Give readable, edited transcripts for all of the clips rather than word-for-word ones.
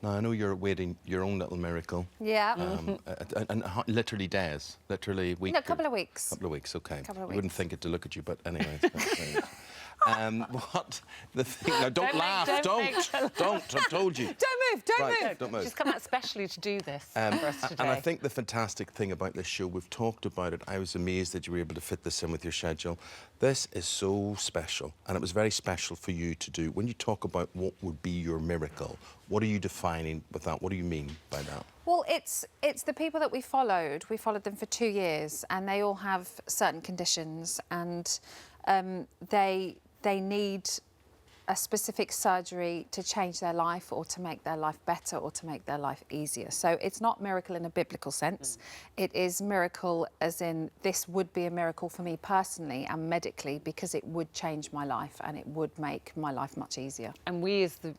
Now, I know you're awaiting your own little miracle. Yeah. And literally days, literally weeks. No, a couple of weeks. A couple of weeks, OK. Couple of You wouldn't weeks. think it to look at you, but anyway. What the thing? Now, don't laugh. Don't. I've told you. Don't move. Don't move. Don't move. She's come out specially to do this for us today. And I think the fantastic thing about this show, we've talked about it. I was amazed that you were able to fit this in with your schedule. This is so special, and it was very special for you to do. When you talk about what would be your miracle, what are you defining with that? What do you mean by that? Well, it's the people that we followed. We followed them for 2 years, and they all have certain conditions, and they need a specific surgery to change their life or to make their life better or to make their life easier. So it's not miracle in a biblical sense. It is miracle as in this would be a miracle for me personally and medically because it would change my life and it would make my life much easier. And we as the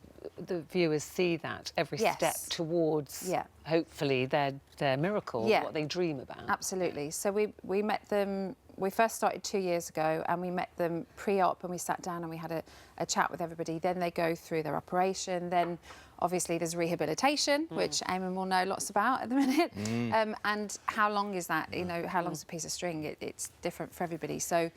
viewers see that every step towards hopefully their miracle, what they dream about. Absolutely. So we met them. We first started 2 years ago and we met them pre-op and we sat down and we had a chat with everybody. Then they go through their operation. Then obviously there's rehabilitation, which Eamonn will know lots about at the minute. And how long is that? You know, how long's a piece of string? It's different for everybody. So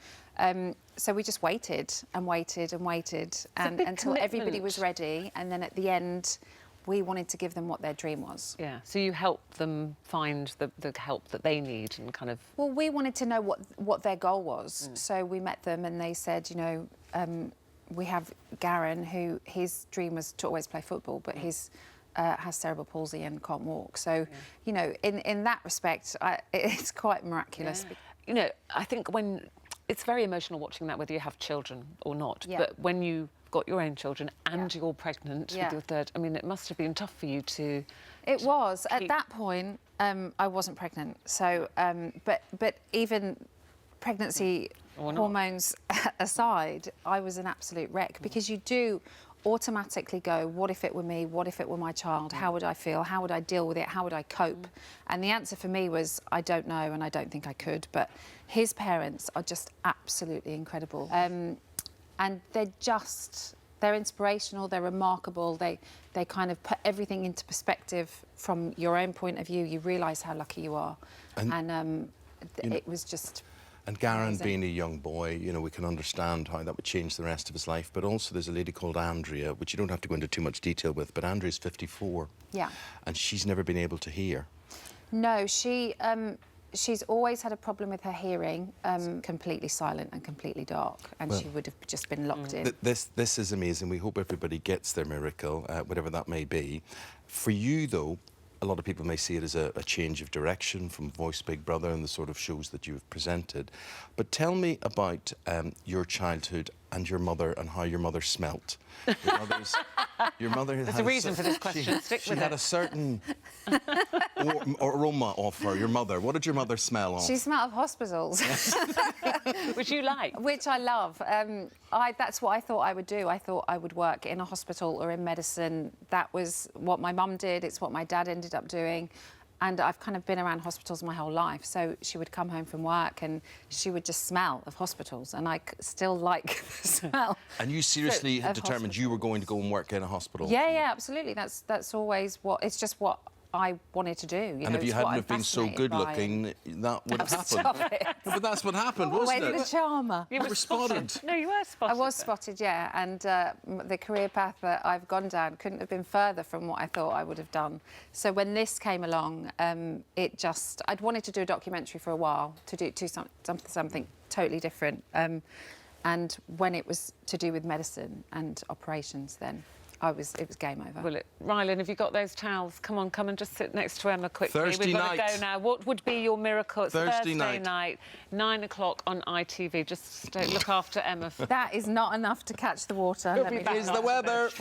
so we just waited and waited and waited until everybody was ready. And then at the end, we wanted to give them what their dream was. Yeah, so you helped them find the help that they need and kind of... Well, we wanted to know what their goal was. So we met them and they said, you know, we have Garen, who his dream was to always play football, but he's has cerebral palsy and can't walk. So, you know, in that respect, it's quite miraculous. You know, I think when... It's very emotional watching that, whether you have children or not. But when you got your own children and you're pregnant with your third, I mean, it must have been tough for you to... It was. At that point, I wasn't pregnant. So, but even pregnancy hormones aside, I was an absolute wreck because you do automatically go, what if it were me? What if it were my child? How would I feel? How would I deal with it? How would I cope? And the answer for me was, I don't know and I don't think I could. But his parents are just absolutely incredible. And they're inspirational, they're remarkable, they kind of put everything into perspective from your own point of view. You realise how lucky you are. And it was just... And Garen being a young boy, you know, we can understand how that would change the rest of his life. But also there's a lady called Andrea, which you don't have to go into too much detail with, but Andrea's 54. Yeah. And she's never been able to hear. No, she's always had a problem with her hearing, completely silent and completely dark, and she would have just been locked in. This is amazing. We hope everybody gets their miracle, whatever that may be. For you, though, a lot of people may see it as a change of direction from Voice Big Brother and the sort of shows that you've presented. But tell me about your childhood and your mother and how your mother smelt. Your mother There's a reason for this question. Stick with it. She had a certain aroma of her, your mother. What did your mother smell of? She smelled of hospitals. Which you like? Which I love. That's what I thought I would do. I thought I would work in a hospital or in medicine. That was what my mum did. It's what my dad ended up doing. And I've kind of been around hospitals my whole life. So she would come home from work and she would just smell of hospitals. And I still like the smell. And you seriously had determined you were going to go and work in a hospital? Yeah, absolutely. That's always what... It's just what I wanted to do. And if you hadn't have been so good-looking, that would have happened. Stop it. But that's what happened, wasn't it? The charmer. You were spotted. No, you were spotted. I was spotted, yeah. And the career path that I've gone down couldn't have been further from what I thought I would have done. So when this came along, I'd wanted to do a documentary for a while, to do something totally different. And when it was to do with medicine and operations, then... it was game over. Well, Rylan, have you got those towels? Come and just sit next to Emma quickly. Thursday night. We've got to go now. What would be your miracle? It's Thursday night, 9 o'clock on ITV. Just look after Emma. That is not enough to catch the water. Here's the weather.